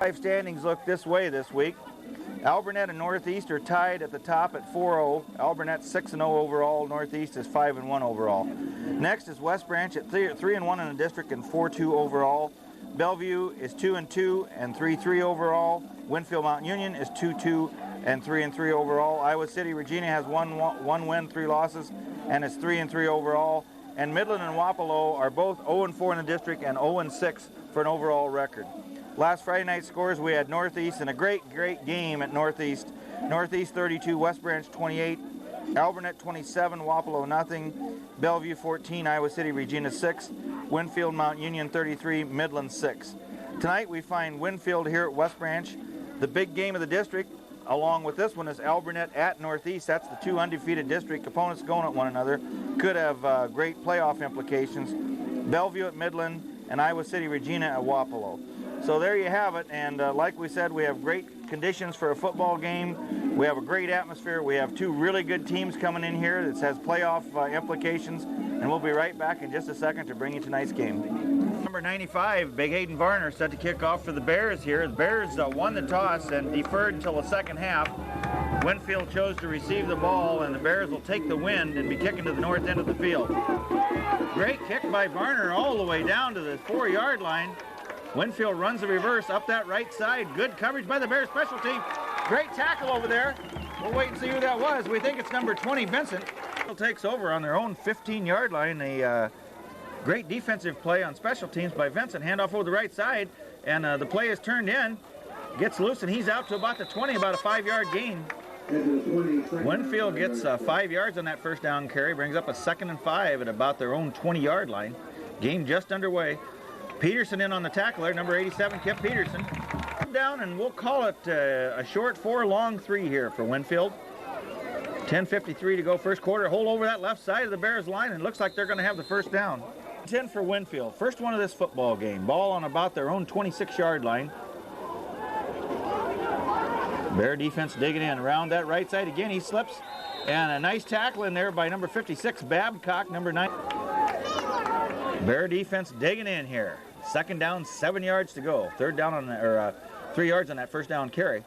Five standings look this way this week. Albernet and Northeast are tied at the top at 4-0. Albernet 6-0 overall. Northeast is 5-1 overall. Next is West Branch at 3-1 in the district and 4-2 overall. Bellevue is 2-2 and 3-3 overall. Winfield-Mt Union is 2-2 and 3-3 overall. Iowa City Regina has one win, 3 losses, and is 3-3 overall. And Midland and Wapello are both 0-4 in the district and 0-6 for an overall record. Last Friday night scores, we had Northeast and a great game at Northeast. Northeast 32, West Branch 28, Albernet 27, Wapello nothing, Bellevue 14, Iowa City Regina 6, Winfield-Mt Union 33, Midland 6. Tonight we find Winfield here at West Branch. The big game of the district, along with this one, is Albernet at Northeast. That's the 2 undefeated district opponents going at one another. Could have great playoff implications. Bellevue at Midland and Iowa City Regina at Wapello. So there you have it, and like we said, we have great conditions for a football game. We have a great atmosphere. We have 2 really good teams coming in here that has playoff implications, and we'll be right back in just a second to bring you tonight's game. Number 95, Big Hayden Varner, set to kick off for the Bears here. The Bears won the toss and deferred until the second half. Winfield chose to receive the ball, and the Bears will take the wind and be kicking to the north end of the field. Great kick by Varner all the way down to the 4-yard line. Winfield runs the reverse up that right side. Good coverage by the Bears special team. Great tackle over there. We'll wait and see who that was. We think it's number 20, Vincent. Takes over on their own 15-yard line. A great defensive play on special teams by Vincent. Handoff over the right side, and the play is turned in. Gets loose, and he's out to about the 20, about a 5-yard gain. Winfield gets 5 yards on that first down carry, brings up a 2nd and 5 at about their own 20-yard line. Game just underway. Peterson in on the tackle there, number 87, Kip Peterson. Down, and we'll call it a short 4, long 3 here for Winfield. 10:53 to go first quarter. Hold over that left side of the Bears line, and looks like they're going to have the first down. 10 for Winfield. First one of this football game. Ball on about their own 26-yard line. Bear defense digging in around that right side again. He slips, and a nice tackle in there by number 56, Babcock, number 9. Bear defense digging in here. 2nd down, 7 yards to go. 3 yards on that first down carry.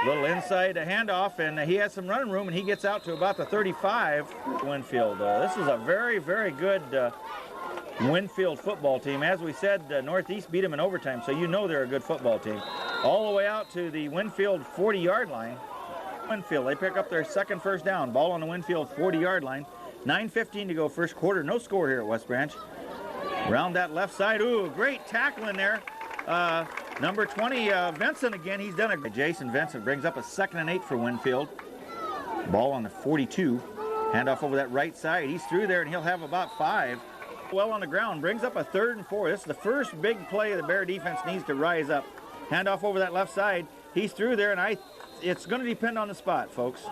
Little inside handoff, and he has some running room, and he gets out to about the 35. Winfield. This is a very, very good Winfield football team. As we said, Northeast beat them in overtime, so you know they're a good football team. All the way out to the Winfield 40-yard line. Winfield, they pick up their 2nd first down. Ball on the Winfield 40-yard line. 9:15 to go first quarter. No score here at West Branch. Around that left side. Ooh, great tackle in there. Number 20, Vincent again. He's done a Jason Vincent brings up a 2nd and 8 for Winfield. Ball on the 42. Handoff over that right side. He's through there, and he'll have about 5. Well on the ground. Brings up a 3rd and 4. This is the first big play the Bear defense needs to rise up. Handoff over that left side. He's through there, and it's going to depend on the spot, folks.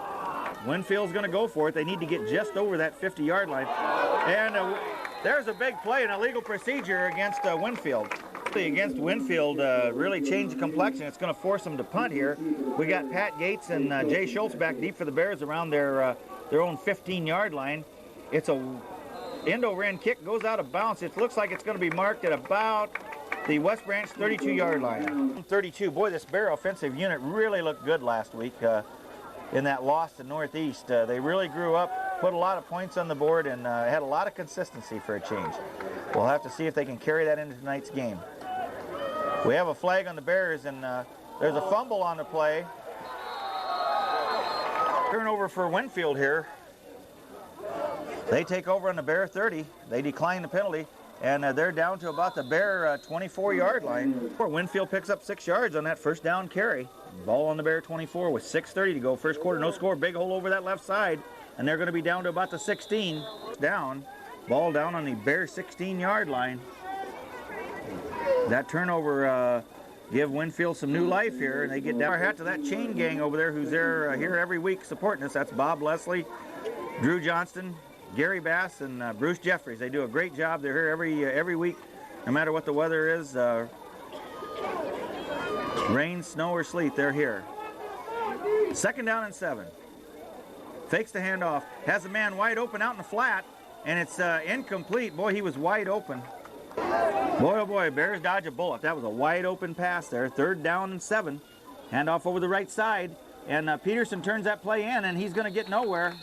Winfield's going to go for it. They need to get just over that 50-yard line. And there's a big play, an illegal procedure against Winfield. Against Winfield, really changed the complexion. It's going to force them to punt here. We got Pat Gates and Jay Schultz back deep for the Bears around their own 15-yard line. It's a end-over end kick, goes out of bounds. It looks like it's going to be marked at about the West Branch 32-yard line. 32. Boy, this Bear offensive unit really looked good last week in that loss to Northeast. They really grew up, put a lot of points on the board, and had a lot of consistency for a change. We'll have to see if they can carry that into tonight's game. We have a flag on the Bears, and there's a fumble on the play. Turnover for Winfield here. They take over on the Bear 30. They decline the penalty, and they're down to about the Bear 24-yard line. Winfield picks up 6 yards on that first down carry. Ball on the Bear 24 with 6:30 to go. First quarter, no score. Big hole over that left side, and they're going to be down to about the 16. Down. Ball down on the Bear 16-yard line. That turnover give Winfield some new life here, and they get down our hat to that chain gang over there who's there here every week supporting us. That's Bob Leslie, Drew Johnston, Gary Bass, and Bruce Jeffries. They do a great job. They're here every week, no matter what the weather is. Rain, snow, or sleet, they're here. 2nd down and 7. Fakes the handoff. Has a man wide open out in the flat, and it's incomplete. Boy, he was wide open. Boy, oh boy, Bears dodge a bullet. That was a wide open pass there. 3rd down and 7. Handoff over the right side. And Peterson turns that play in, and he's going to get nowhere.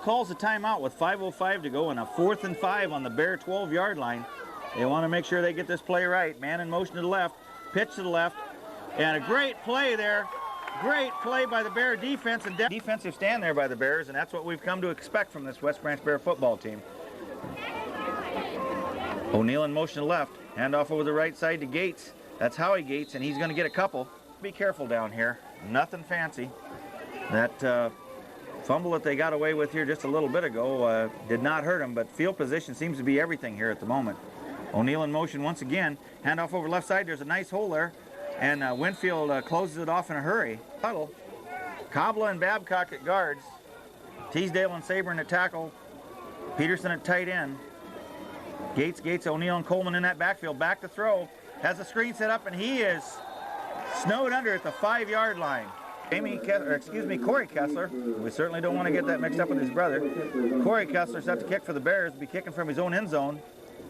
Calls the timeout with 5:05 to go and a 4th and 5 on the Bear 12-yard line. They want to make sure they get this play right. Man in motion to the left, pitch to the left, and a great play there. Great play by the Bear defense and defensive stand there by the Bears, and that's what we've come to expect from this West Branch Bear football team. O'Neill in motion to left, handoff over the right side to Gates. That's Howie Gates, and he's going to get a couple. Be careful down here. Nothing fancy. That fumble that they got away with here just a little bit ago did not hurt him, but field position seems to be everything here at the moment. O'Neill in motion once again. Handoff over left side. There's a nice hole there, and Winfield closes it off in a hurry. Huddle. Cobbla and Babcock at guards. Teasdale and Saburn at tackle. Peterson at tight end. Gates, O'Neill and Coleman in that backfield. Back to throw. Has the screen set up, and he is snowed under at the 5-yard line. Corey Kessler. We certainly don't want to get that mixed up with his brother. Corey Kessler set to kick for the Bears. Be kicking from his own end zone.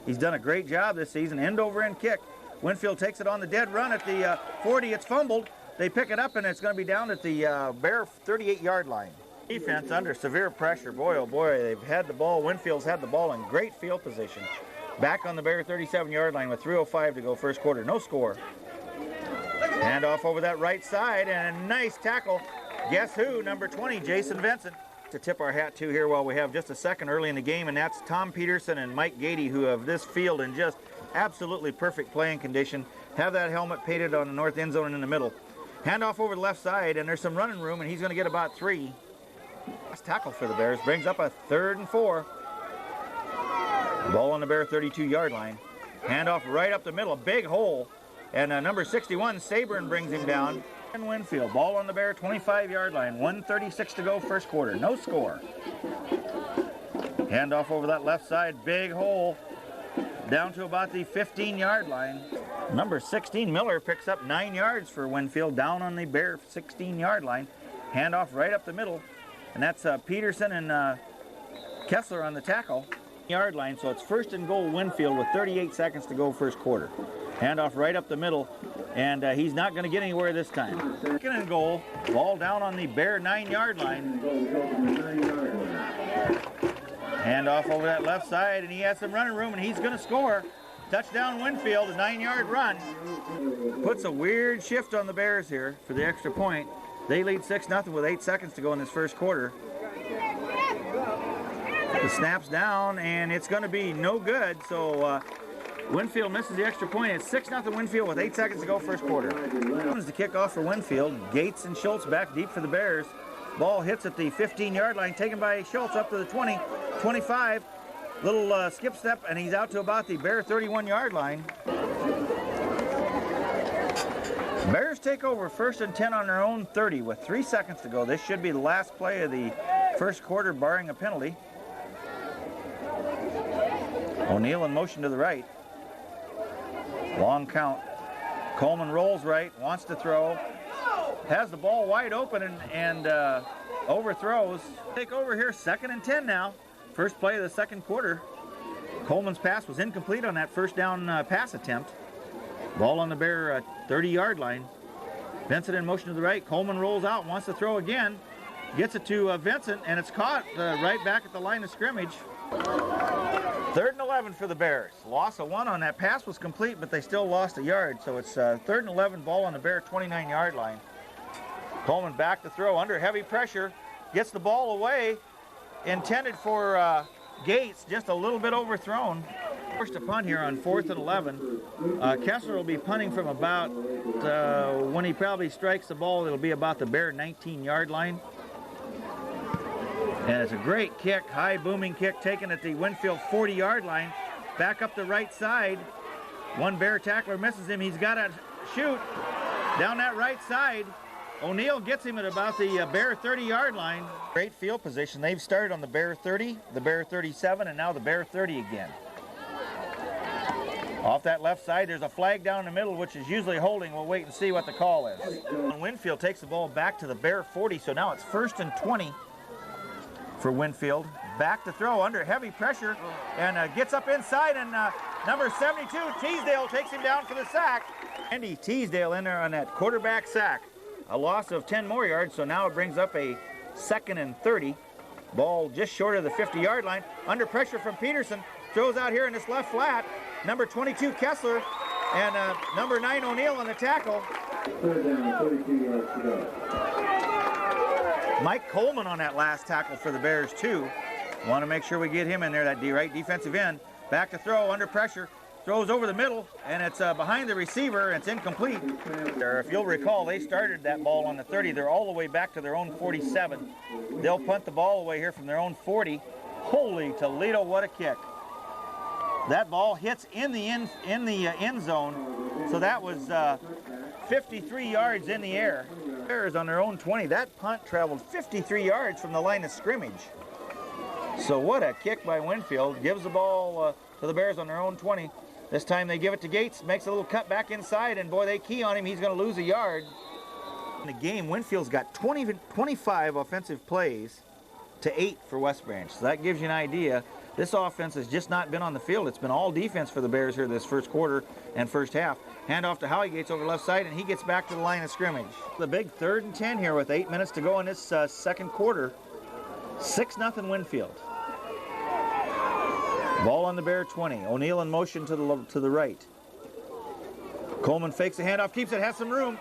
He's done a great job this season. End over end kick. Winfield takes it on the dead run at the 40. It's fumbled. They pick it up, and it's going to be down at the Bear 38-yard line. Defense under severe pressure. Boy, oh boy, they've had the ball. Winfield's had the ball in great field position. Back on the Bear 37-yard line with 3:05 to go first quarter. No score. Handoff over that right side, and a nice tackle. Guess who? Number 20, Jason Vincent. To tip our hat to here while we have just a second early in the game, and that's Tom Peterson and Mike Gady, who have this field in just absolutely perfect playing condition. Have that helmet painted on the north end zone and in the middle. Handoff over the left side, and there's some running room, and he's going to get about 3. Last tackle for the Bears brings up a 3rd and 4. Ball on the Bear 32-yard line. Handoff right up the middle, a big hole. And number 61, Saburn, brings him down. And Winfield, ball on the Bear 25-yard line. 1:36 to go first quarter. No score. Handoff over that left side, big hole. Down to about the 15-yard line. Number 16, Miller, picks up 9 yards for Winfield down on the Bear 16-yard line. Handoff right up the middle. And that's Peterson and Kessler on the tackle. Yard line, so it's 1st and goal Winfield with 38 seconds to go first quarter. Handoff right up the middle, and he's not going to get anywhere this time. 2nd and goal, ball down on the Bear 9-yard line. Handoff over that left side, and he has some running room, and he's going to score. Touchdown Winfield, a 9-yard run. Puts a weird shift on the Bears here for the extra point. They lead 6-0 with 8 seconds to go in this first quarter. The snap's down, and it's going to be no good, so Winfield misses the extra point. It's 6-0 Winfield with 8 seconds to go first quarter. This is the kickoff for Winfield. Gates and Schultz back deep for the Bears. Ball hits at the 15-yard line, taken by Schultz up to the 20, 25. Little skip step, and he's out to about the Bear 31-yard line. Bears take over 1st and 10 on their own 30 with 3 seconds to go. This should be the last play of the first quarter, barring a penalty. O'Neill in motion to the right. Long count. Coleman rolls right, wants to throw. Has the ball wide open and overthrows. Take over here, 2nd and 10 now. First play of the second quarter. Coleman's pass was incomplete on that first down pass attempt. Ball on the Bear 30-yard line. Vincent in motion to the right. Coleman rolls out, wants to throw again. Gets it to Vincent, and it's caught right back at the line of scrimmage. 3rd and 11 for the Bears. Loss of 1 on that pass was complete, but they still lost a yard. So it's 3rd and 11, ball on the Bear 29-yard line. Coleman back to throw under heavy pressure. Gets the ball away. Intended for Gates, just a little bit overthrown. Forced a punt here on 4th and 11. Kessler will be punting from about, when he probably strikes the ball, it'll be about the Bear 19-yard line. And it's a great kick, high booming kick taken at the Winfield 40-yard line. Back up the right side. One Bear tackler misses him. He's got to shoot down that right side. O'Neill gets him at about the Bear 30-yard line. Great field position. They've started on the Bear 30, the Bear 37, and now the Bear 30 again. Off that left side, there's a flag down the middle, which is usually holding. We'll wait and see what the call is. Winfield takes the ball back to the Bear 40, so now it's 1st and 20 for Winfield. back to throw under heavy pressure and gets up inside, and number 72, Teasdale, takes him down for the sack. Andy Teasdale in there on that quarterback sack. A loss of 10 more yards, so now it brings up a 2nd and 30. Ball just short of the 50-yard line. Under pressure from Peterson. Throws out here in this left flat. Number 22, Kessler, and number 9, O'Neill on the tackle. 3rd down, 32 yards to go. Mike Coleman on that last tackle for the Bears, too. Want to make sure we get him in there, that right defensive end. Back to throw, under pressure. Throws over the middle, and it's behind the receiver, and it's incomplete. If you'll recall, they started that ball on the 30. They're all the way back to their own 47. They'll punt the ball away here from their own 40. Holy Toledo, what a kick. That ball hits in the end zone, so that was 53 yards in the air. Bears on their own 20. That punt traveled 53 yards from the line of scrimmage. So what a kick by Winfield. Gives the ball to the Bears on their own 20. This time they give it to Gates, makes a little cut back inside, and boy, they key on him. He's going to lose a yard. In the game, Winfield's got 25 offensive plays to 8 for West Branch. So that gives you an idea. This offense has just not been on the field. It's been all defense for the Bears here this first quarter and first half. Hand off to Howie Gates over left side, and he gets back to the line of scrimmage. The big 3rd and 10 here with 8 minutes to go in this second quarter. 6-0 Winfield. Ball on the Bear 20. O'Neill in motion to the right. Coleman fakes the handoff, keeps it, has some room.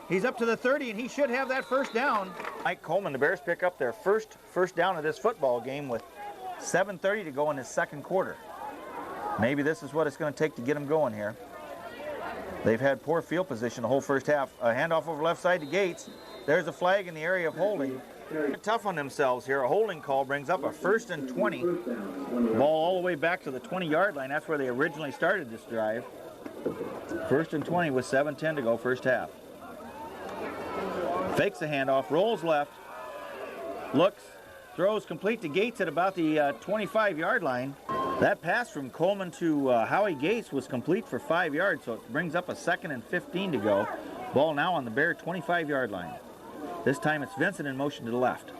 He's up to the 30, and he should have that first down. Mike Coleman, the Bears pick up their first down of this football game with 7:30 to go in this second quarter. Maybe this is what it's going to take to get them going here. They've had poor field position the whole first half. A handoff over left side to Gates. There's a flag in the area of holding. They're tough on themselves here. A holding call brings up a 1st and 20. Ball all the way back to the 20-yard line. That's where they originally started this drive. 1st and 20 with 7:10 to go first half. Fakes the handoff, rolls left, looks, throws complete to Gates at about the 25-yard line. That pass from Coleman to Howie Gates was complete for 5 yards, so it brings up a 2nd and 15 to go. Ball now on the Bear 25-yard line. This time it's Vincent in motion to the left.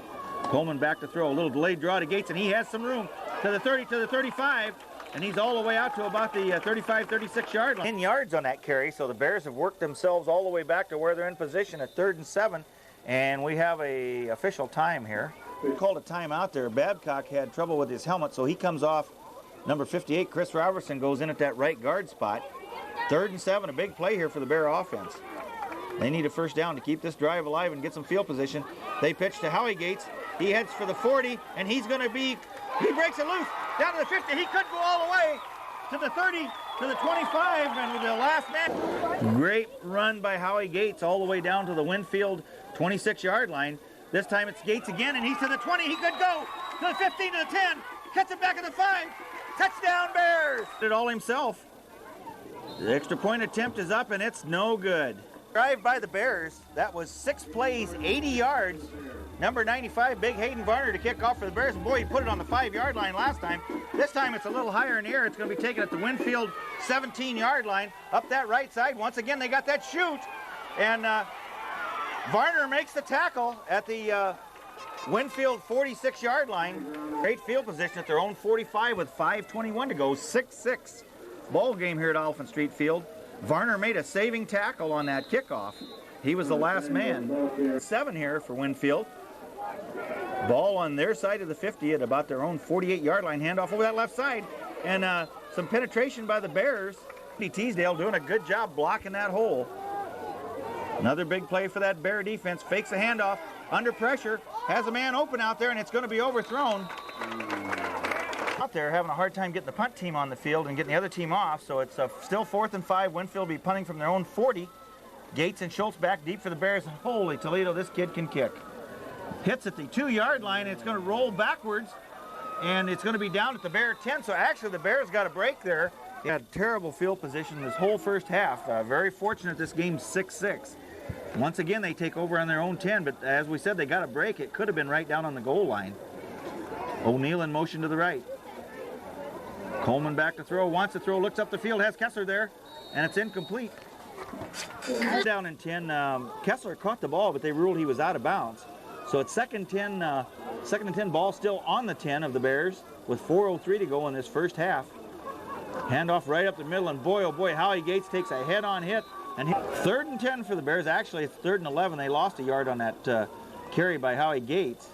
Coleman back to throw, a little delayed draw to Gates, and he has some room to the 30, to the 35, and he's all the way out to about the 35, 36-yard line. 10 yards on that carry, so the Bears have worked themselves all the way back to where they're in position at 3rd and 7, and we have a official time here. We called a timeout there. Babcock had trouble with his helmet, so he comes off. Number 58, Chris Robertson, goes in at that right guard spot. 3rd and 7, a big play here for the Bear offense. They need a first down to keep this drive alive and get some field position. They pitch to Howie Gates. He heads for the 40, and he breaks it loose down to the 50. He could go all the way to the 30, to the 25, and with the last man. Great run by Howie Gates all the way down to the Winfield 26-yard line. This time it's Gates again, and he's to the 20. He could go to the 15, to the 10. Cuts it back at the 5. Touchdown, Bears! Did it all himself. The extra point attempt is up, and it's no good. Drive by the Bears. That was 6 plays, 80 yards. Number 95, Big Hayden Varner, to kick off for the Bears. And boy, he put it on the 5-yard line last time. This time it's a little higher in the air. It's going to be taken at the Winfield 17-yard line. Up that right side. Once again, they got that shoot. And Varner makes the tackle at the Winfield 46-yard line. Great field position at their own 45 with 5:21 to go. 6-6 ball game here at Oliphant Street Field. Varner made a saving tackle on that kickoff. He was the last man. 7 here for Winfield. Ball on their side of the 50 at about their own 48-yard line. Handoff over that left side. And some penetration by the Bears. Teasdale doing a good job blocking that hole. Another big play for that Bear defense. Fakes a handoff. Under pressure. Has a man open out there, and it's going to be overthrown. Out there having a hard time getting the punt team on the field and getting the other team off. So it's still 4th and 5. Winfield will be punting from their own 40. Gates and Schultz back deep for the Bears. Holy Toledo, this kid can kick. Hits at the 2-yard line, and it's going to roll backwards, and it's going to be down at the Bear 10. So actually the Bears got a break there. They had terrible field position this whole first half. Very fortunate this game's 6-6. Once again, they take over on their own 10, but as we said, they got a break. It could have been right down on the goal line. O'Neill in motion to the right. Coleman back to throw, wants to throw, looks up the field, has Kessler there, and it's incomplete. Down in 10, Kessler caught the ball, but they ruled he was out of bounds. So it's 2nd 10 Second and 10, ball still on the 10 of the Bears with 4:03 to go in this first half. Handoff right up the middle, and boy, oh boy, Howie Gates takes a head-on hit. And third and 10 for the Bears. Actually, it's third and 11. They lost a yard on that carry by Howie Gates.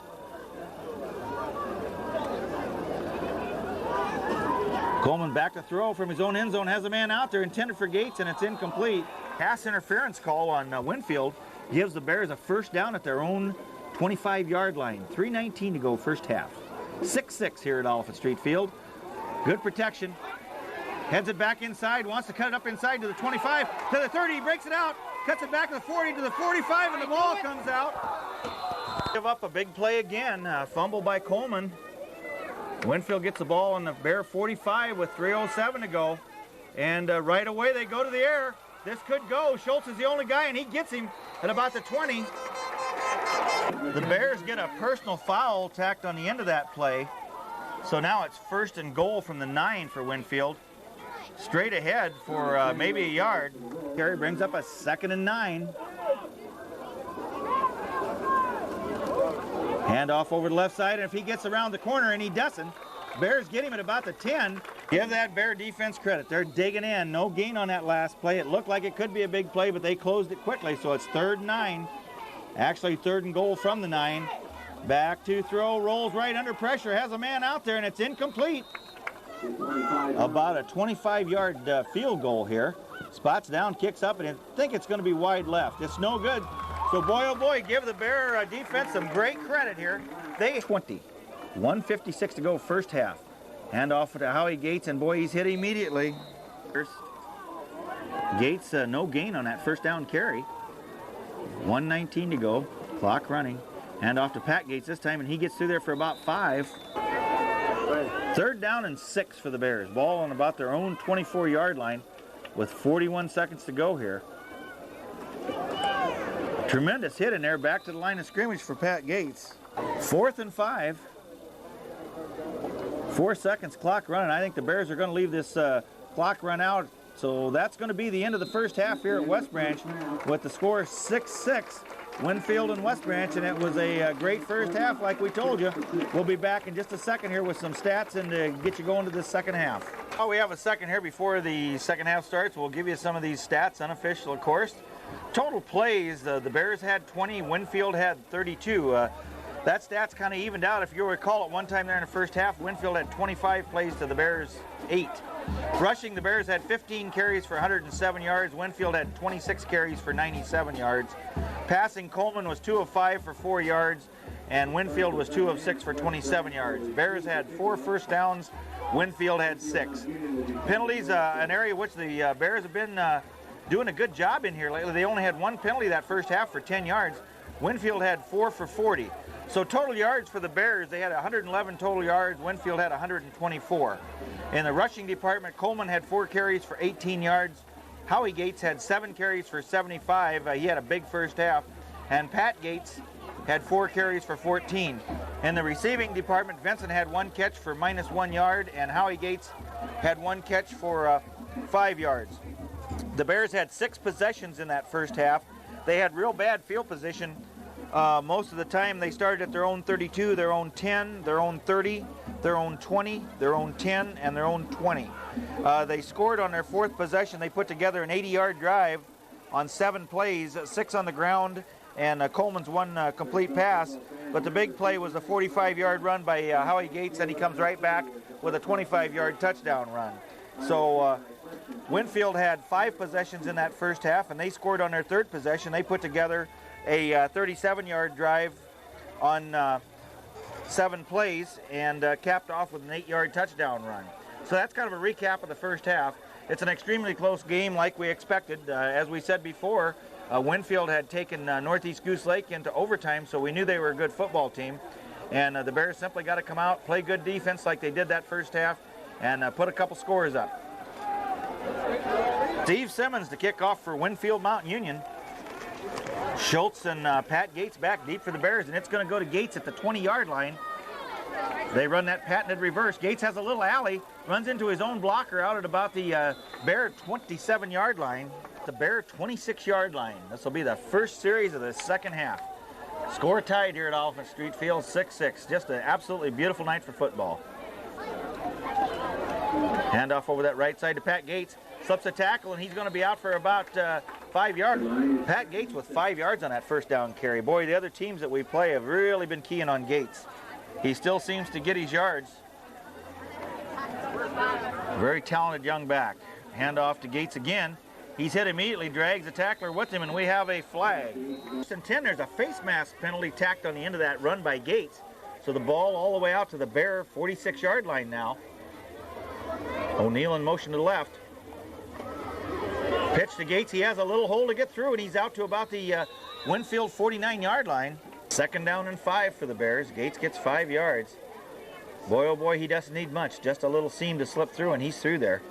Coleman back to throw from his own end zone, has a man out there intended for Gates, and it's incomplete. Pass interference call on Winfield gives the Bears a first down at their own 25-yard line. 3:19 to go first half. 6-6 here at Oliphant Street Field. Good protection. Heads it back inside, wants to cut it up inside to the 25, to the 30, he breaks it out, cuts it back to the 40, to the 45, and the ball comes out. Give up a big play again, fumble by Coleman. Winfield gets the ball on the Bear 45 with 3:07 to go. And right away they go to the air. This could go. Schultz is the only guy, and he gets him at about the 20. The Bears get a personal foul tacked on the end of that play. So now it's first and goal from the 9 for Winfield. Straight ahead for maybe a yard. Carey brings up a 2nd and 9. Handoff over the left side, and if he gets around the corner, and he doesn't, Bears get him at about the 10. Give that Bear defense credit. They're digging in. No gain on that last play. It looked like it could be a big play, but they closed it quickly, so it's 3rd and 9. Actually, 3rd and goal from the 9. Back to throw, rolls right under pressure, has a man out there, and it's incomplete. About a 25-yard field goal here. Spots down, kicks up, and I think it's going to be wide left. It's no good. So boy, oh boy, give the Bear defense some great credit here. They 20. 1:56 to go first half. Handoff to Howie Gates, and boy, he's hit immediately. Gates, no gain on that first down carry. 1:19 to go, clock running. Handoff to Pat Gates this time, and he gets through there for about 5. 3rd down and 6 for the Bears. Ball on about their own 24-yard line with 41 seconds to go here. Tremendous hit in there, back to the line of scrimmage for Pat Gates. 4th and 5. 4 seconds, clock running. I think the Bears are going to leave this clock run out. So that's going to be the end of the first half here at West Branch with the score 6-6. Winfield and West Branch, and it was a great first half like we told you. We'll be back in just a second here with some stats and to get you going to the second half. Oh, we have a second here before the second half starts. We'll give you some of these stats, unofficial of course. Total plays, the Bears had 20, Winfield had 32. That stat's kind of evened out. If you recall, at one time there in the first half, Winfield had 25 plays to the Bears' 8. Rushing, the Bears had 15 carries for 107 yards. Winfield had 26 carries for 97 yards. Passing, Coleman was 2 of 5 for 4 yards, and Winfield was 2 of 6 for 27 yards. Bears had 4 first downs. Winfield had 6. Penalties, an area which the Bears have been doing a good job in here lately. They only had 1 penalty that first half for 10 yards. Winfield had 4 for 40. So total yards for the Bears, they had 111 total yards. Winfield had 124. In the rushing department, Coleman had 4 carries for 18 yards. Howie Gates had 7 carries for 75. He had a big first half. And Pat Gates had 4 carries for 14. In the receiving department, Vincent had 1 catch for -1 yard, and Howie Gates had 1 catch for 5 yards. The Bears had 6 possessions in that first half. They had real bad field position. Most of the time they started at their own 32, their own 10, their own 30, their own 20, their own 10, and their own 20. They scored on their 4th possession. They put together an 80-yard drive on 7 plays, 6 on the ground, and Coleman's 1 complete pass. But the big play was a 45-yard run by Howie Gates, and he comes right back with a 25-yard touchdown run. So Winfield had 5 possessions in that first half, and they scored on their 3rd possession. They put together a 37-yard drive on 7 plays and capped off with an 8-yard touchdown run. So that's kind of a recap of the first half. It's an extremely close game like we expected. As we said before, Winfield had taken Northeast Goose Lake into overtime, so we knew they were a good football team. And the Bears simply got to come out, play good defense like they did that first half, and put a couple scores up. Steve Simmons to kick off for Winfield-Mt Union. Schultz and Pat Gates back deep for the Bears, and it's going to go to Gates at the 20-yard line. They run that patented reverse. Gates has a little alley, runs into his own blocker out at about the Bear 27-yard line. The Bear 26-yard line. This will be the first series of the second half. Score tied here at Oliphant Street Field, 6-6. Just an absolutely beautiful night for football. Handoff over that right side to Pat Gates. Slips a tackle, and he's going to be out for about 5 yards. Pat Gates with 5 yards on that first down carry. Boy, the other teams that we play have really been keying on Gates. He still seems to get his yards. Very talented young back. Handoff to Gates again. He's hit immediately, drags the tackler with him, and we have a flag. First and 10, there's a face mask penalty tacked on the end of that run by Gates. So the ball all the way out to the Bear 46-yard line now. O'Neill in motion to the left. Pitch to Gates. He has a little hole to get through, and he's out to about the Winfield 49-yard line. Second down and 5 for the Bears. Gates gets 5 yards. Boy, oh boy, he doesn't need much. Just a little seam to slip through, and he's through there.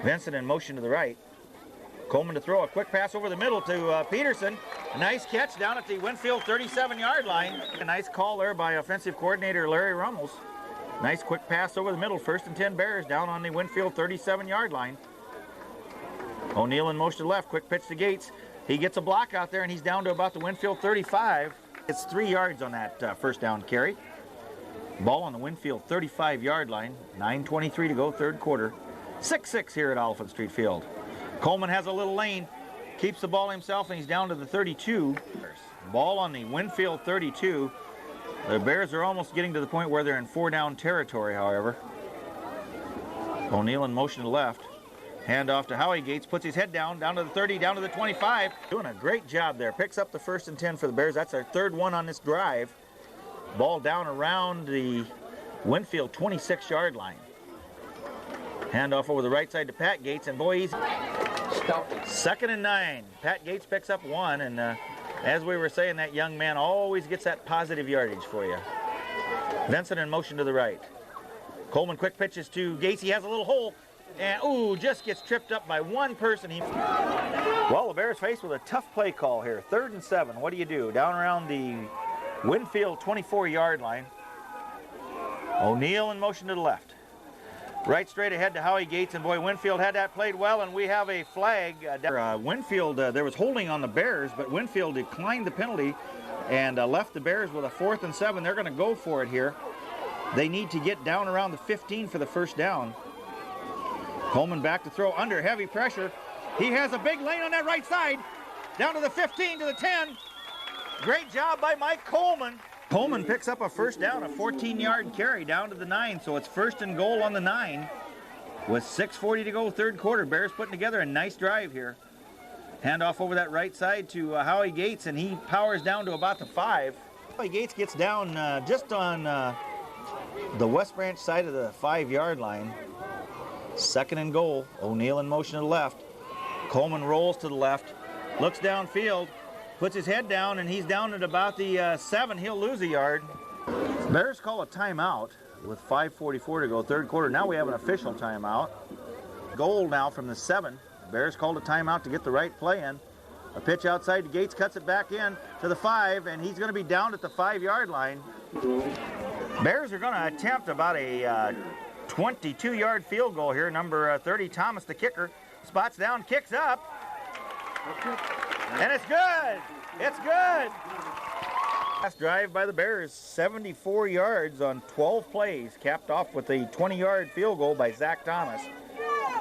Vincent in motion to the right. Coleman to throw a quick pass over the middle to Peterson. A nice catch down at the Winfield 37-yard line. A nice call there by offensive coordinator Larry Rummels. Nice quick pass over the middle. First and 10 Bears down on the Winfield 37-yard line. O'Neill in motion to the left. Quick pitch to Gates. He gets a block out there, and he's down to about the Winfield 35. It's 3 yards on that first down carry. Ball on the Winfield 35-yard line. 9:23 to go, third quarter. 6-6 here at Oliphant Street Field. Coleman has a little lane, keeps the ball himself, and he's down to the 32. Ball on the Winfield 32. The Bears are almost getting to the point where they're in 4-down territory, however. O'Neill in motion to the left. Handoff to Howie Gates, puts his head down to the 30, down to the 25. Doing a great job there. Picks up the first and 10 for the Bears. That's our third one on this drive. Ball down around the Winfield 26-yard line. Handoff over the right side to Pat Gates, and boy, he's second and 9. Pat Gates picks up 1, and as we were saying, that young man always gets that positive yardage for you. Vincent in motion to the right. Coleman quick pitches to Gates. He has a little hole, and ooh, just gets tripped up by one person. Well, the Bears faced with a tough play call here. 3rd and 7. What do you do? Down around the Winfield 24-yard line. O'Neill in motion to the left. Right straight ahead to Howie Gates, and boy, Winfield had that played well, and we have a flag. Winfield, there was holding on the Bears, but Winfield declined the penalty and left the Bears with a 4th and 7. They're going to go for it here. They need to get down around the 15 for the first down. Coleman back to throw under heavy pressure. He has a big lane on that right side. Down to the 15, to the 10. Great job by Mike Coleman. Coleman picks up a first down, a 14-yard carry down to the 9, so it's first and goal on the 9. With 6:40 to go, third quarter. Bears putting together a nice drive here. Handoff over that right side to Howie Gates, and he powers down to about the 5. Howie Gates gets down just on the West Branch side of the 5-yard line. Second and goal. O'Neill in motion to the left. Coleman rolls to the left, looks downfield, puts his head down, and he's down at about the 7. He'll lose a yard. Bears call a timeout with 5:44 to go, third quarter. Now we have an official timeout. Goal now from the 7. Bears called a timeout to get the right play in. A pitch outside to Gates, cuts it back in to the 5, and he's going to be down at the 5-yard line. Bears are going to attempt about a 22-yard field goal here. Number 30, Thomas, the kicker, spots down, kicks up. And it's good. It's good. Last drive by the Bears, 74 yards on 12 plays, capped off with a 20-yard field goal by Zach Thomas.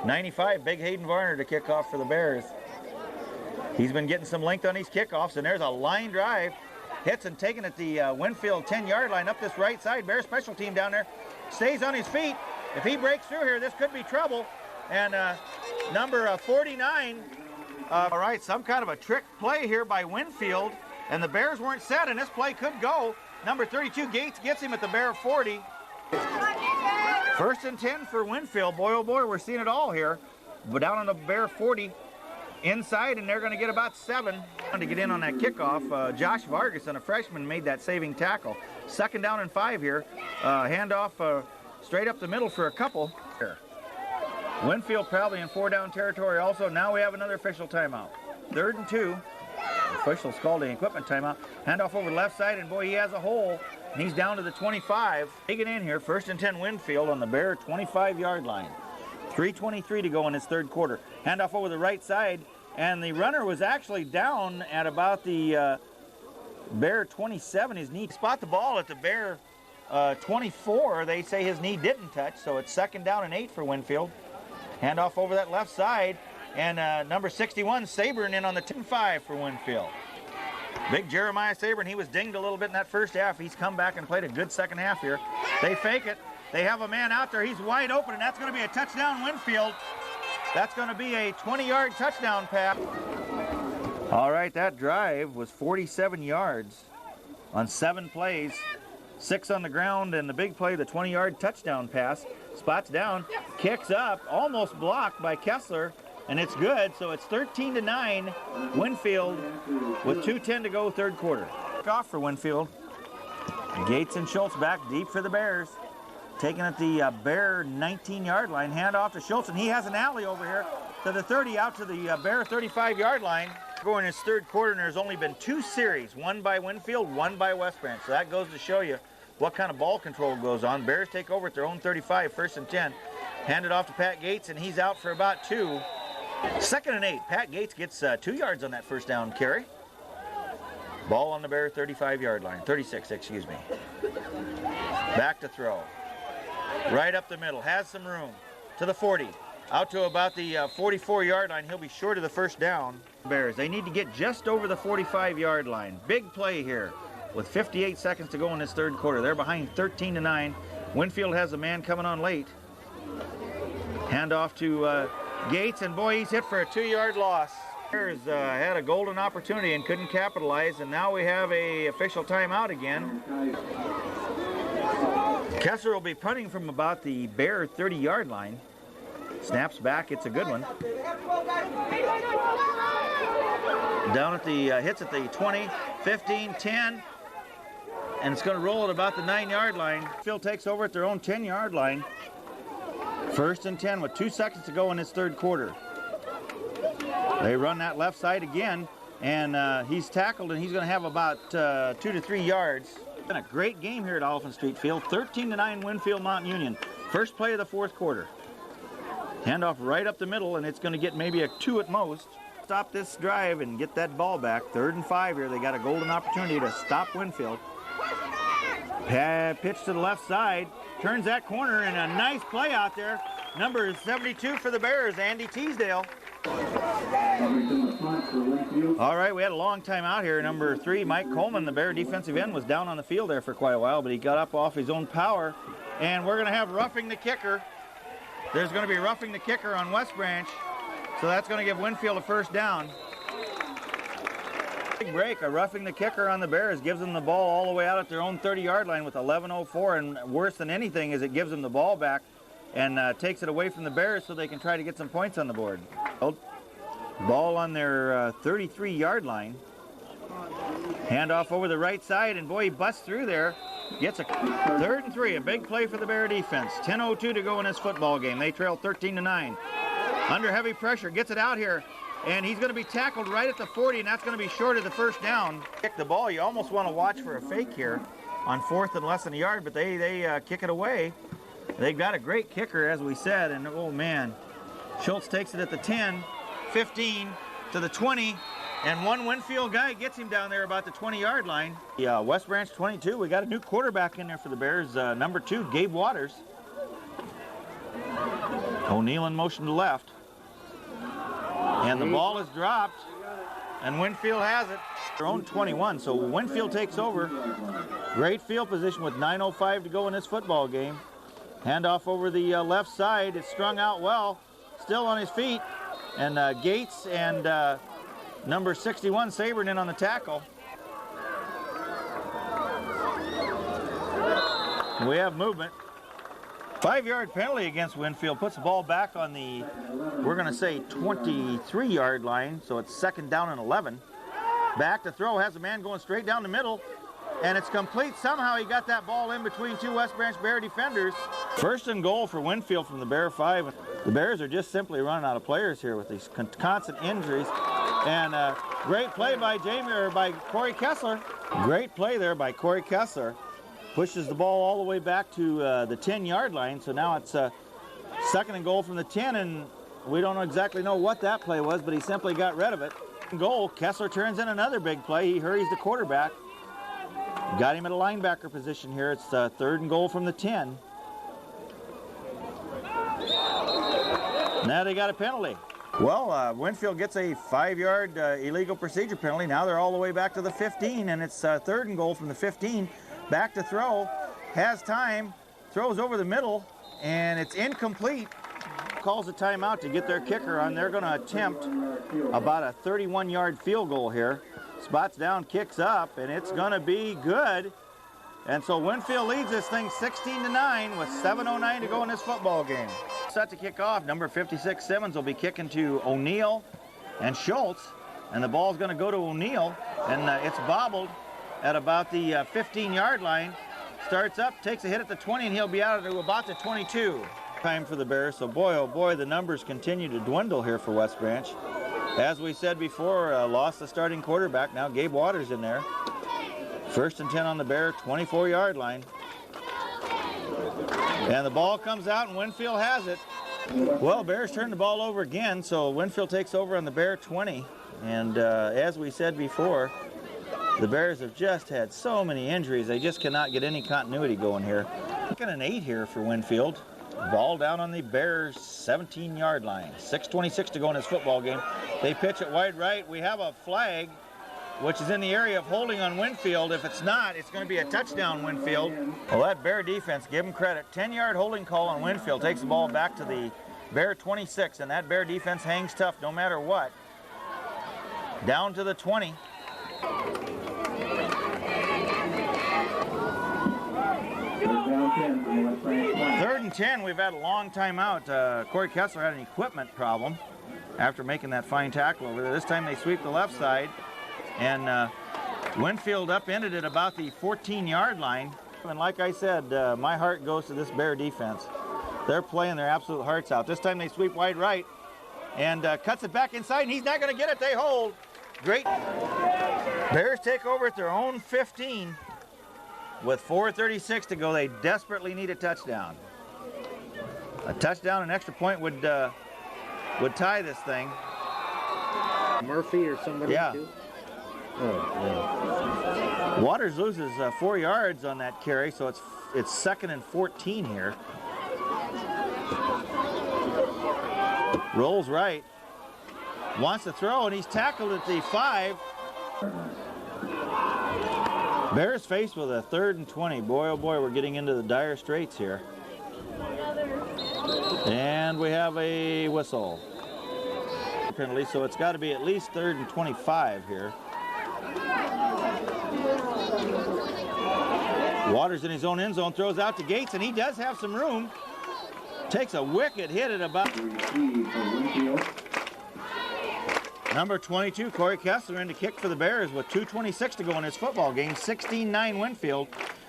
95, Big Hayden Varner to kick off for the Bears. He's been getting some length on these kickoffs, and there's a line drive. Hits and taken at the Winfield 10-yard line up this right side. Bears special team down there stays on his feet. If he breaks through here, this could be trouble. And number 49, all right, some kind of a trick play here by Winfield, and the Bears weren't set, and this play could go. Number 32, Gates, gets him at the Bear 40. First and 10 for Winfield. Boy, oh boy, we're seeing it all here. But down on the Bear 40, inside, and they're going to get about 7 to get in on that kickoff. Josh Vargas, and a freshman, made that saving tackle. Second down and 5 here. Handoff straight up the middle for a couple. Winfield probably in 4-down territory also. Now we have another official timeout. 3rd and 2. Officials called an equipment timeout. Handoff over the left side, and boy, he has a hole. And he's down to the 25. Taking in here, 1st and 10 Winfield on the Bear 25-yard line. 3:23 to go in his third quarter. Handoff over the right side, and the runner was actually down at about the Bear 27, his knee. Spot the ball at the Bear 24. They say his knee didn't touch, so it's 2nd down and 8 for Winfield. Handoff over that left side, and number 61, Sabern, in on the 10-5 for Winfield. Big Jeremiah Sabern, he was dinged a little bit in that first half. He's come back and played a good second half here. They fake it. They have a man out there. He's wide open, and that's going to be a touchdown, Winfield. That's going to be a 20-yard touchdown pass. All right, that drive was 47 yards on 7 plays, 6 on the ground, and the big play, the 20-yard touchdown pass. Spots down, kicks up, almost blocked by Kessler, and it's good. So it's 13-9, Winfield with 2:10 to go, 3rd quarter. Off for Winfield. Gates and Schultz back deep for the Bears. Taking at the Bear 19-yard line, handoff to Schultz, and he has an alley over here to the 30, out to the Bear 35-yard line. Going in his 3rd quarter, and there's only been 2 series, one by Winfield, one by West Branch. So that goes to show you what kind of ball control goes on. Bears take over at their own 35, 1st and 10. Hand it off to Pat Gates, and he's out for about 2. 2nd and 8. Pat Gates gets 2 yards on that first down carry. Ball on the Bear 35-yard line, 36, excuse me. Back to throw. Right up the middle, has some room to the 40. Out to about the 44-yard line. He'll be short of the first down. Bears, they need to get just over the 45-yard line. Big play here with 58 seconds to go in this 3rd quarter. They're behind 13-9. Winfield has a man coming on late. Handoff to Gates, and boy, he's hit for a 2-yard loss. Bears had a golden opportunity and couldn't capitalize, and now we have a official timeout again. Kessler will be punting from about the Bear 30-yard line. Snaps back, it's a good one. Down at the, hits at the 20, 15, 10, and it's going to roll at about the 9-yard line. Phil takes over at their own 10-yard line. 1st and 10 with 2 seconds to go in this 3rd quarter. They run that left side again, and he's tackled, and he's going to have about 2 to 3 yards. It's been a great game here at Oliphant Street Field. 13-9 Winfield-Mt Union. First play of the 4th quarter. Handoff right up the middle, and it's going to get maybe a 2 at most. Stop this drive and get that ball back. 3rd and 5 here. They got a golden opportunity to stop Winfield. Pitch to the left side. Turns that corner, and a nice play out there. Number 72 for the Bears, Andy Teasdale. All right, we had a long time out here. Number 3, Mike Coleman, the Bear defensive end, was down on the field there for quite a while, but he got up off his own power. And we're going to have roughing the kicker. There's going to be roughing the kicker on West Branch, so that's going to give Winfield a 1st down. Big break, a roughing the kicker on the Bears gives them the ball all the way out at their own 30-yard line with 11:04, and worse than anything is it gives them the ball back and takes it away from the Bears so they can try to get some points on the board. Ball on their 33-yard line. Handoff over the right side, and boy, he busts through there. Gets a 3rd and 3, a big play for the Bear defense. 10:02 to go in this football game. They trail 13-9. Under heavy pressure, gets it out here, and he's going to be tackled right at the 40, and that's going to be short of the 1st down. Kick the ball. You almost want to watch for a fake here on 4th and less than a yard, but they kick it away. They've got a great kicker, as we said, and oh man, Schultz takes it at the 10, 15 to the 20. And one Winfield guy gets him down there about the 20-yard line. Yeah, West Branch 22. We got a new quarterback in there for the Bears. Number 2, Gabe Waters. O'Neill in motion to left. And the ball is dropped. And Winfield has it. Their own 21. So Winfield takes over. Great field position with 9:05 to go in this football game. Handoff over the left side. It's strung out well. Still on his feet. And Gates and number 61, Sabern, in on the tackle. We have movement. 5-yard penalty against Winfield. Puts the ball back on the, we're going to say, 23-yard line. So it's 2nd down and 11. Back to throw. Has a man going straight down the middle. And it's complete. Somehow he got that ball in between 2 West Branch Bear defenders. 1st and goal for Winfield from the Bear 5. The Bears are just simply running out of players here with these constant injuries. And great play by by Corey Kessler. Great play there by Corey Kessler. Pushes the ball all the way back to the 10-yard line. So now it's 2nd and goal from the 10, and we don't exactly know what that play was, but he simply got rid of it. Goal, Kessler turns in another big play. He hurries the quarterback. Got him at a linebacker position here. It's 3rd and goal from the 10. Now they got a penalty. Well, Winfield gets a 5-yard illegal procedure penalty. Now they're all the way back to the 15, and it's 3rd and goal from the 15. Back to throw, has time, throws over the middle, and it's incomplete. Calls a timeout to get their kicker on. They're going to attempt about a 31-yard field goal here. Spots down, kicks up, and it's going to be good. And so Winfield leads this thing 16-9 with 7:09 to go in this football game. Set to kick off. Number 56, Simmons, will be kicking to O'Neill and Schultz. And the ball's going to go to O'Neill, and it's bobbled at about the 15-yard line. Starts up, takes a hit at the 20, and he'll be out to about the 22. Time for the Bears. So boy, oh boy, the numbers continue to dwindle here for West Branch. As we said before, lost the starting quarterback. Now Gabe Waters in there. 1st and 10 on the Bear 24-yard line. And the ball comes out, and Winfield has it. Well, Bears turn the ball over again, so Winfield takes over on the Bear 20. And as we said before, the Bears have just had so many injuries. They just cannot get any continuity going here. Looking at an 8 here for Winfield. Ball down on the Bears' 17-yard line. 6:26 to go in this football game. They pitch it wide right. We have a flag, which is in the area of holding on Winfield. If it's not, it's going to be a touchdown, Winfield. Well, that Bear defense, give them credit. 10-yard holding call on Winfield. Takes the ball back to the Bear 26, and that Bear defense hangs tough no matter what. Down to the 20. Third and 10, we've had a long time out. Corey Kessler had an equipment problem after making that fine tackle over there. This time they sweep the left side, and Winfield upended it about the 14-yard line. And like I said, my heart goes to this Bear defense. They're playing their absolute hearts out. This time they sweep wide right and cuts it back inside, and he's not going to get it. They hold. Great. Bears take over at their own 15. With 4:36 to go, they desperately need a touchdown. A touchdown, an extra point would tie this thing. Murphy or somebody? Yeah. Too? Oh, Waters loses 4 yards on that carry, so it's 2nd and 14 here. Rolls right. Wants to throw, and he's tackled at the 5. Bears faced with a 3rd and 20. Boy, oh boy, we're getting into the dire straits here. And we have a whistle. Penalty, so it's got to be at least 3rd and 25 here. Waters in his own end zone, throws out to Gates, and he does have some room. Takes a wicked hit at about... Number 22, Corey Kessler, in to kick for the Bears with 2:26 to go in this football game. 16-9 Winfield.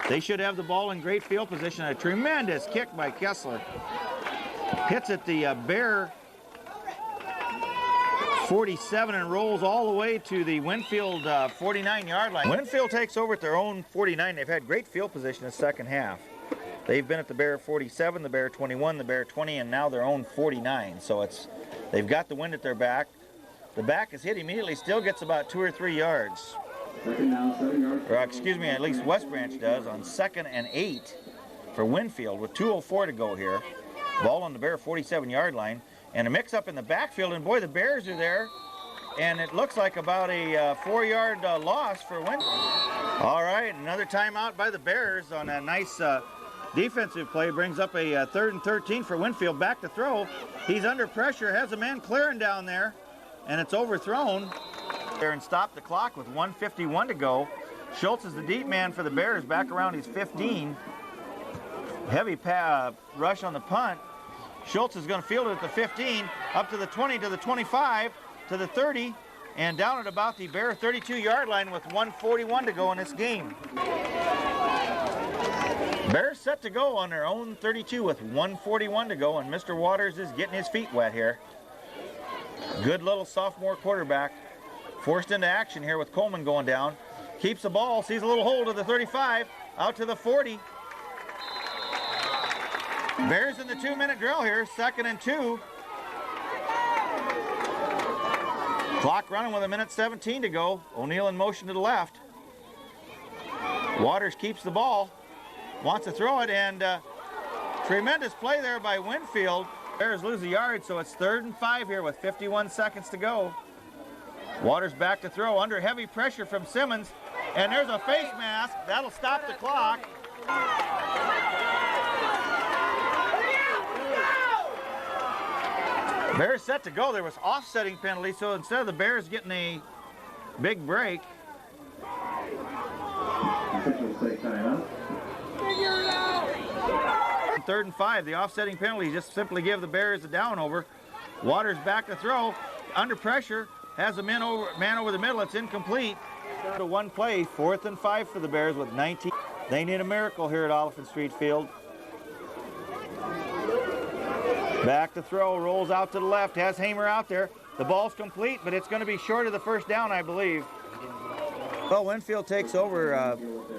They should have the ball in great field position. A tremendous kick by Kessler. Hits at the Bear 47 and rolls all the way to the Winfield 49-yard line. Winfield takes over at their own 49. They've had great field position in the second half. They've been at the Bear 47, the Bear 21, the Bear 20, and now their own 49. So they've got the wind at their back. The back is hit immediately, still gets about 2 or 3 yards. Or excuse me, at least West Branch does on 2nd and 8 for Winfield with 2:04 to go here. Ball on the Bear 47-yard line. And a mix-up in the backfield, and boy, the Bears are there. And it looks like about a 4-yard loss for Winfield. All right, another timeout by the Bears on a nice defensive play. Brings up a 3rd and 13 for Winfield. Back to throw. He's under pressure, has a man clearing down there. And it's overthrown there and stopped the clock with 1:51 to go. Schultz is the deep man for the Bears, back around his 15. Heavy rush on the punt. Schultz is going to field it at the 15, up to the 20, to the 25, to the 30, and down at about the Bear 32-yard line with 1:41 to go in this game. Bears set to go on their own 32 with 1:41 to go, and Mr. Waters is getting his feet wet here. Good little sophomore quarterback. Forced into action here with Coleman going down. Keeps the ball, sees a little hole to the 35, out to the 40. Bears in the 2-minute drill here, 2nd and 2. Clock running with 1:17 to go. O'Neill in motion to the left. Waters keeps the ball, wants to throw it, and tremendous play there by Winfield. Bears lose a yard, so it's 3rd and 5 here with 51 seconds to go. Waters back to throw under heavy pressure from Simmons, and there's a face mask. That'll stop the clock. Bears set to go. There was offsetting penalty, so instead of the Bears getting a big break, Officials say timeout. 3rd and 5, the offsetting penalty just simply give the Bears a down over. Waters back to throw, under pressure, has a man over the middle. It's incomplete. To one play, 4th and 5 for the Bears with 19. They need a miracle here at Oliphant Street Field. Back to throw, rolls out to the left, has Hamer out there. The ball's complete, but it's going to be short of the first down, I believe. Well, Winfield takes over.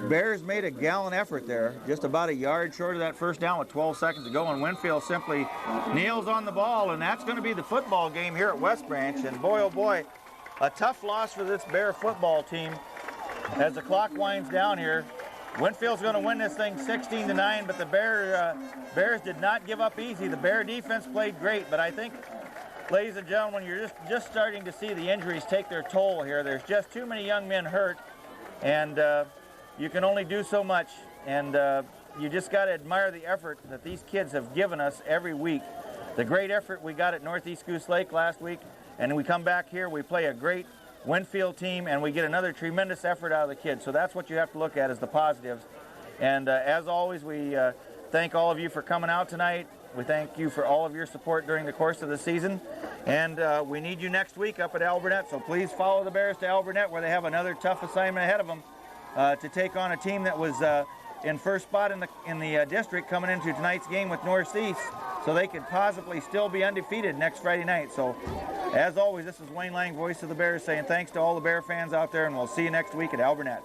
Bears made a gallant effort there, just about a yard short of that first down with 12 seconds to go, and Winfield simply kneels on the ball, and that's going to be the football game here at West Branch. And boy, oh boy, a tough loss for this Bear football team as the clock winds down here. Winfield's going to win this thing 16-9, but the Bears did not give up easy. The Bear defense played great, but I think, ladies and gentlemen, you're just starting to see the injuries take their toll here. There's just too many young men hurt, and you can only do so much, and you just got to admire the effort that these kids have given us every week. The great effort we got at Northeast Goose Lake last week, and we come back here, we play a great Winfield team, and we get another tremendous effort out of the kids. So that's what you have to look at, is the positives. And as always, we thank all of you for coming out tonight. We thank you for all of your support during the course of the season. And we need you next week up at Alburnett, so please follow the Bears to Alburnett, where they have another tough assignment ahead of them to take on a team that was in first spot in the district coming into tonight's game with Northeast, so they could possibly still be undefeated next Friday night. So as always, this is Wayne Lang, voice of the Bears, saying thanks to all the Bear fans out there, and we'll see you next week at Alburnett.